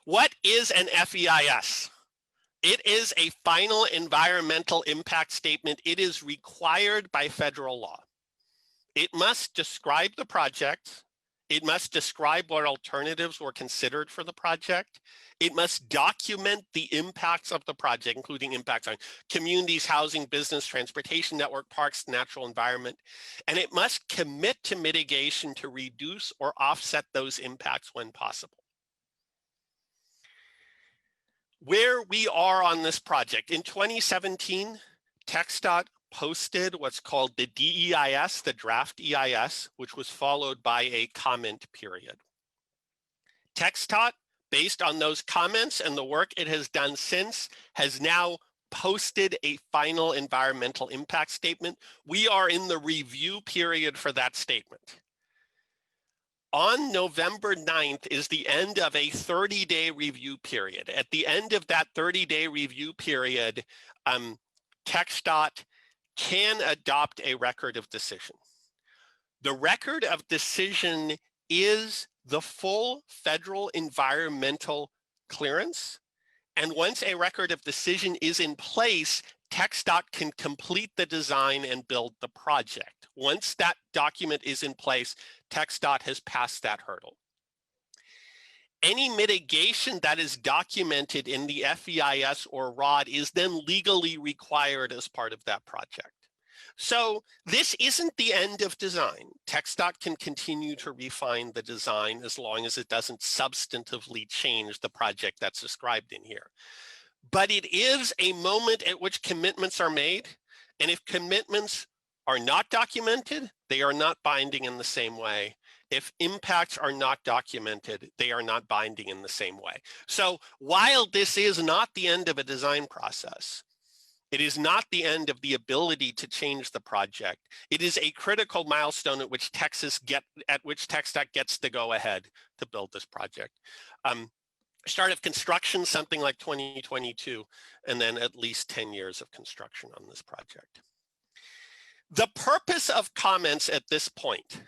What is an FEIS? It is a final environmental impact statement. It is required by federal law. It must describe the project. It must describe what alternatives were considered for the project. It must document the impacts of the project, including impacts on communities, housing, business, transportation network, parks, natural environment. And it must commit to mitigation to reduce or offset those impacts when possible. Where we are on this project, in 2017, TxDOT posted what's called the DEIS, the draft EIS, which was followed by a comment period. TxDOT, based on those comments and the work it has done since, has now posted a final environmental impact statement. We are in the review period for that statement. On November 9th is the end of a 30-day review period. At the end of that 30-day review period, TxDOT can adopt a record of decision. The record of decision is the full federal environmental clearance. And once a record of decision is in place, TxDOT can complete the design and build the project. Once that document is in place, TxDOT has passed that hurdle. Any mitigation that is documented in the FEIS or ROD is then legally required as part of that project. So this isn't the end of design. TxDOT can continue to refine the design as long as it doesn't substantively change the project that's described in here. But it is a moment at which commitments are made. And if commitments are not documented, they are not binding in the same way. If impacts are not documented, they are not binding in the same way. So while this is not the end of a design process, it is not the end of the ability to change the project. It is a critical milestone at which TxDOT gets to go ahead to build this project. Start of construction, something like 2022, and then at least 10 years of construction on this project. The purpose of comments at this point,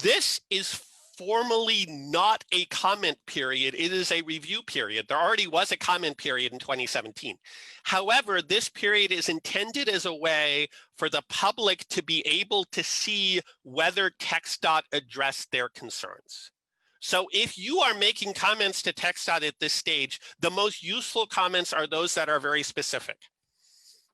this is formally not a comment period, it is a review period. There already was a comment period in 2017. However, this period is intended as a way for the public to be able to see whether TxDOT addressed their concerns. So if you are making comments to TxDOT at this stage, the most useful comments are those that are very specific.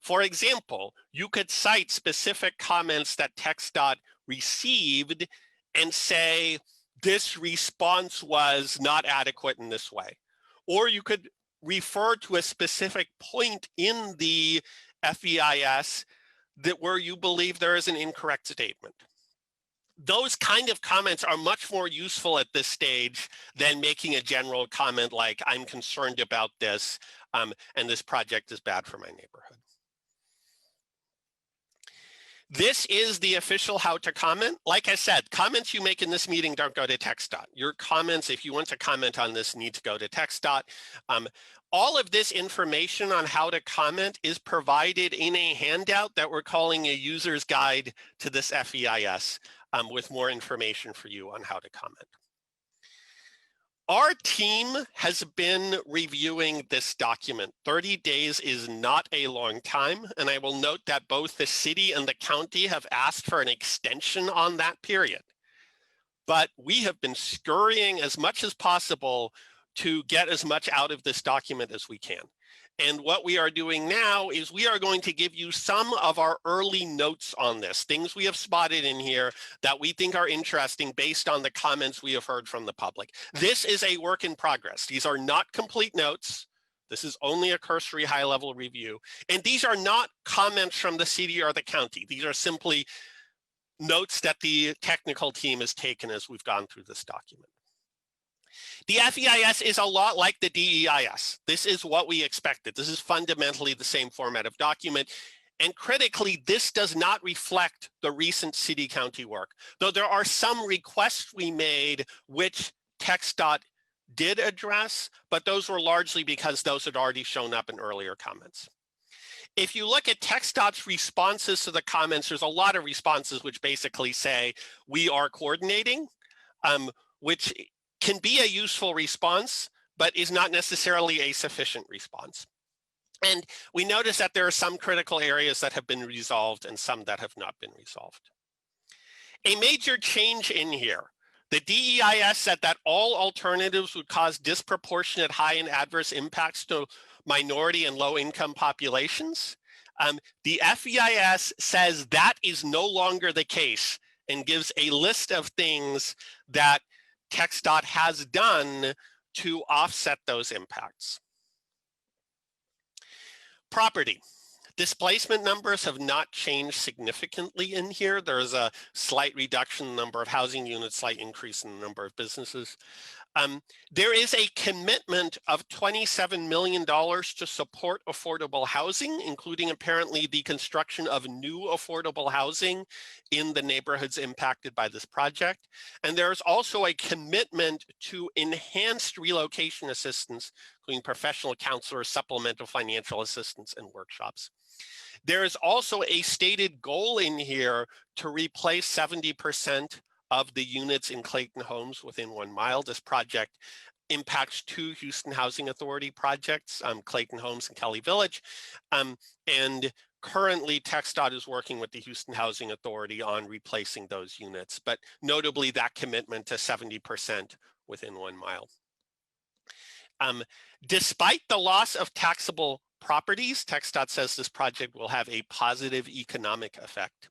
For example, you could cite specific comments that TxDOT received and say, this response was not adequate in this way. Or you could refer to a specific point in the FEIS where you believe there is an incorrect statement. Those kind of comments are much more useful at this stage than making a general comment like, I'm concerned about this, and this project is bad for my neighborhood. This is the official how to comment. Like I said, comments you make in this meeting don't go to TxDOT. Your comments, if you want to comment on this, need to go to TxDOT. All of this information on how to comment is provided in a handout that we're calling a user's guide to this FEIS with more information for you on how to comment. Our team has been reviewing this document. 30 days is not a long time, and I will note that both the city and the county have asked for an extension on that period. But we have been scurrying as much as possible to get as much out of this document as we can. And what we are doing now is we are going to give you some of our early notes on this, things we have spotted in here that we think are interesting based on the comments we have heard from the public. This is a work in progress. These are not complete notes. This is only a cursory high-level review. And these are not comments from the city or the county. These are simply notes that the technical team has taken as we've gone through this document. The FEIS is a lot like the DEIS. This is what we expected. This is fundamentally the same format of document. And critically, this does not reflect the recent city-county work, though there are some requests we made which TxDOT did address, but those were largely because those had already shown up in earlier comments. If you look at TxDOT's responses to the comments, there's a lot of responses which basically say, we are coordinating, which can be a useful response, but is not necessarily a sufficient response. And we notice that there are some critical areas that have been resolved and some that have not been resolved. A major change in here. The DEIS said that all alternatives would cause disproportionate high and adverse impacts to minority and low-income populations. The FEIS says that is no longer the case and gives a list of things that TxDOT has done to offset those impacts. Property. Displacement numbers have not changed significantly in here. There's a slight reduction in the number of housing units, slight increase in the number of businesses. There is a commitment of $27 million to support affordable housing, including apparently the construction of new affordable housing in the neighborhoods impacted by this project. And there's also a commitment to enhanced relocation assistance, including professional counselors, supplemental financial assistance, and workshops. There is also a stated goal in here to replace 70% of the units in Clayton Homes within 1 mile. This project impacts 2 Houston Housing Authority projects, Clayton Homes and Kelly Village. And currently TxDOT is working with the Houston Housing Authority on replacing those units, but notably that commitment to 70% within 1 mile. Despite the loss of taxable properties, TxDOT says this project will have a positive economic effect.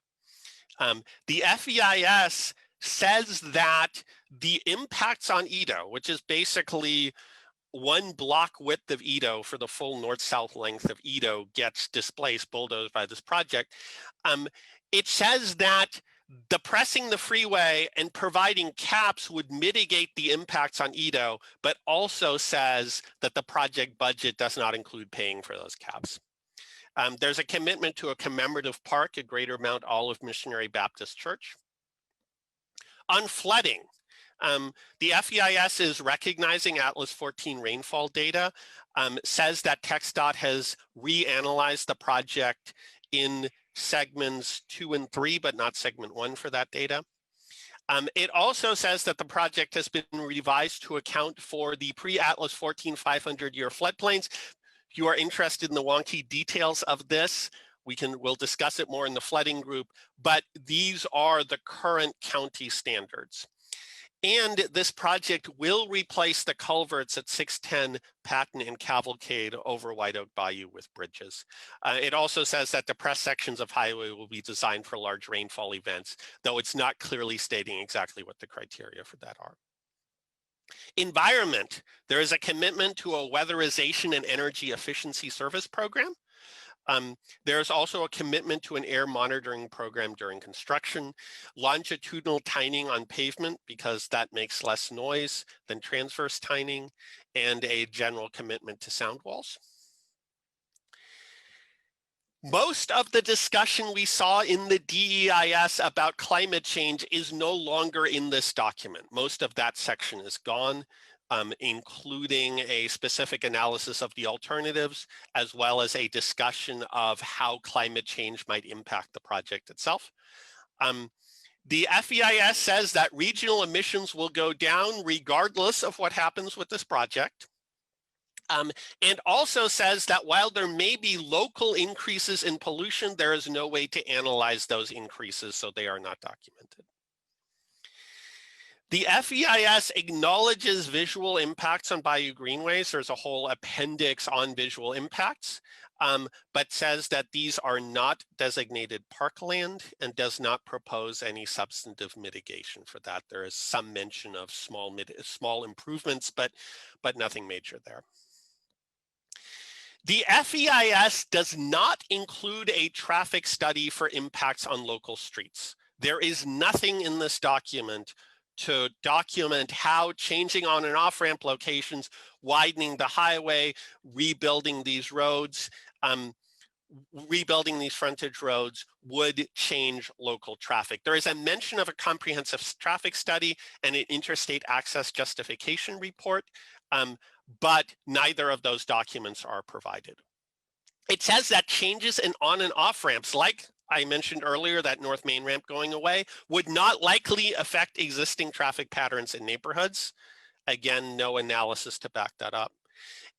The FEIS says that the impacts on Edo, which is basically 1 block width of Edo for the full north-south length of Edo, gets displaced, bulldozed by this project. It says that depressing the freeway and providing caps would mitigate the impacts on Edo, but also says that the project budget does not include paying for those caps. There's a commitment to a commemorative park at Greater Mount Olive Missionary Baptist Church. On flooding, the FEIS is recognizing Atlas 14 rainfall data, says that TxDOT has reanalyzed the project in segments 2 and 3, but not segment 1 for that data. It also says that the project has been revised to account for the pre-Atlas 14 500-year floodplains. If you are interested in the wonky details of this, we'll discuss it more in the flooding group, but these are the current county standards. And this project will replace the culverts at 610 Patton and Cavalcade over White Oak Bayou with bridges. It also says that depressed sections of highway will be designed for large rainfall events, though it's not clearly stating exactly what the criteria for that are. Environment, there is a commitment to a weatherization and energy efficiency service program. There's also a commitment to an air monitoring program during construction, longitudinal tining on pavement because that makes less noise than transverse tining, and a general commitment to sound walls. Most of the discussion we saw in the DEIS about climate change is no longer in this document. Most of that section is gone. Including a specific analysis of the alternatives, as well as a discussion of how climate change might impact the project itself. The FEIS says that regional emissions will go down regardless of what happens with this project. And also says that while there may be local increases in pollution, there is no way to analyze those increases, so they are not documented. The FEIS acknowledges visual impacts on Bayou Greenways. There's a whole appendix on visual impacts, but says that these are not designated parkland and does not propose any substantive mitigation for that. There is some mention of small improvements, but nothing major there. The FEIS does not include a traffic study for impacts on local streets. There is nothing in this document to document how changing on and off ramp locations, widening the highway, rebuilding these roads, rebuilding these frontage roads would change local traffic. There is a mention of a comprehensive traffic study and an interstate access justification report, but neither of those documents are provided. It says that changes in on and off ramps, like I mentioned earlier, that North Main ramp going away, would not likely affect existing traffic patterns in neighborhoods. Again, no analysis to back that up.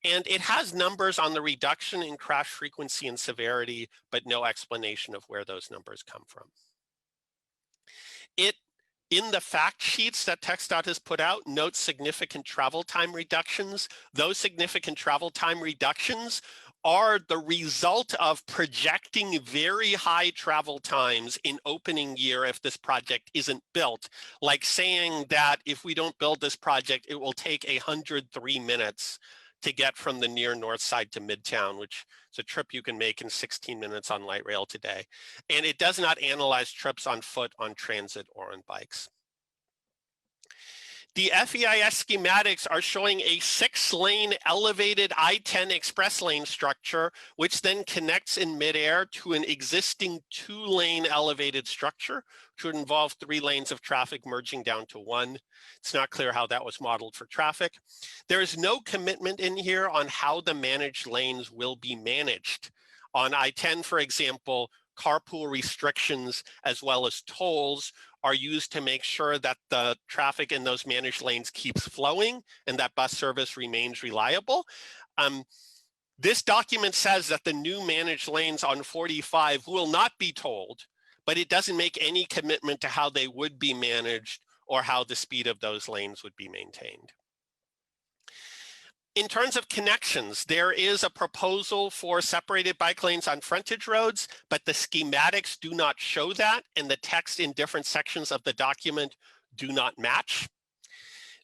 And it has numbers on the reduction in crash frequency and severity, but no explanation of where those numbers come from. In the fact sheets that TxDOT has put out, notes significant travel time reductions. Those significant travel time reductions are the result of projecting very high travel times in opening year if this project isn't built. Like saying that if we don't build this project, it will take 103 minutes to get from the near north side to Midtown, which is a trip you can make in 16 minutes on light rail today. And it does not analyze trips on foot, on transit, or on bikes. The FEIS schematics are showing a 6-lane elevated I-10 express lane structure, which then connects in midair to an existing 2-lane elevated structure, which would involve 3 lanes of traffic merging down to 1. It's not clear how that was modeled for traffic. There is no commitment in here on how the managed lanes will be managed. On I-10, for example, carpool restrictions as well as tolls are used to make sure that the traffic in those managed lanes keeps flowing and that bus service remains reliable. This document says that the new managed lanes on 45 will not be tolled, but it doesn't make any commitment to how they would be managed or how the speed of those lanes would be maintained. In terms of connections, there is a proposal for separated bike lanes on frontage roads, but the schematics do not show that, and the text in different sections of the document do not match.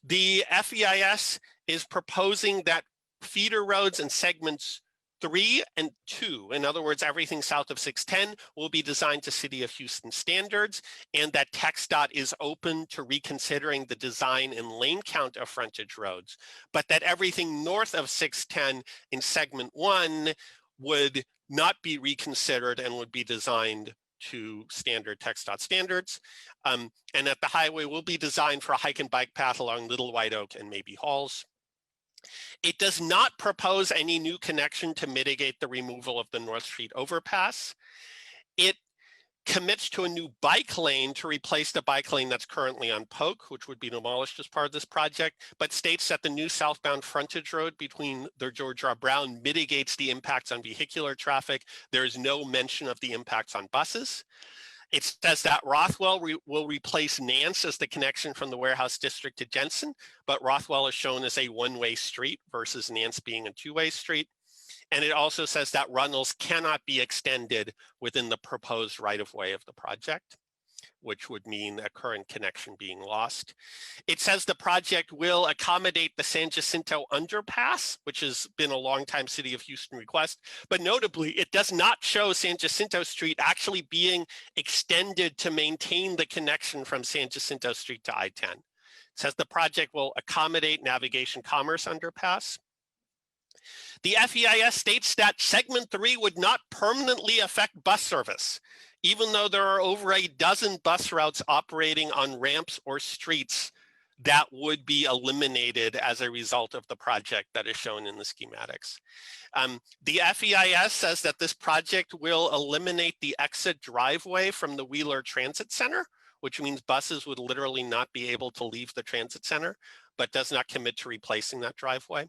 The FEIS is proposing that feeder roads in segments 3 and 2, in other words, everything south of 610, will be designed to City of Houston standards, and that TxDOT is open to reconsidering the design and lane count of frontage roads, but that everything north of 610 in segment 1 would not be reconsidered and would be designed to standard TxDOT standards, and that the highway will be designed for a hike and bike path along Little White Oak and maybe Halls. It does not propose any new connection to mitigate the removal of the North Street overpass. It commits to a new bike lane to replace the bike lane that's currently on Polk, which would be demolished as part of this project, but states that the new southbound frontage road between the George R. Brown mitigates the impacts on vehicular traffic. There is no mention of the impacts on buses. It says that Rothwell will replace Nance as the connection from the warehouse district to Jensen, but Rothwell is shown as a one-way street versus Nance being a two-way street. And it also says that Runnels cannot be extended within the proposed right-of-way of the project, which would mean a current connection being lost. It says the project will accommodate the San Jacinto underpass, which has been a long-time City of Houston request, but notably, it does not show San Jacinto Street actually being extended to maintain the connection from San Jacinto Street to I-10. It says the project will accommodate Navigation Commerce underpass. The FEIS states that segment 3 would not permanently affect bus service, even though there are over a dozen bus routes operating on ramps or streets that would be eliminated as a result of the project that is shown in the schematics. The FEIS says that this project will eliminate the exit driveway from the Wheeler Transit Center, which means buses would literally not be able to leave the transit center, but does not commit to replacing that driveway.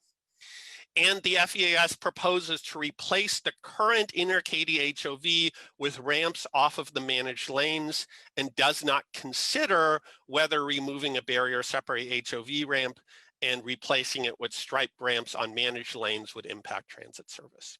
And the FEIS proposes to replace the current inter-Katy HOV with ramps off of the managed lanes and does not consider whether removing a barrier separate HOV ramp and replacing it with striped ramps on managed lanes would impact transit service.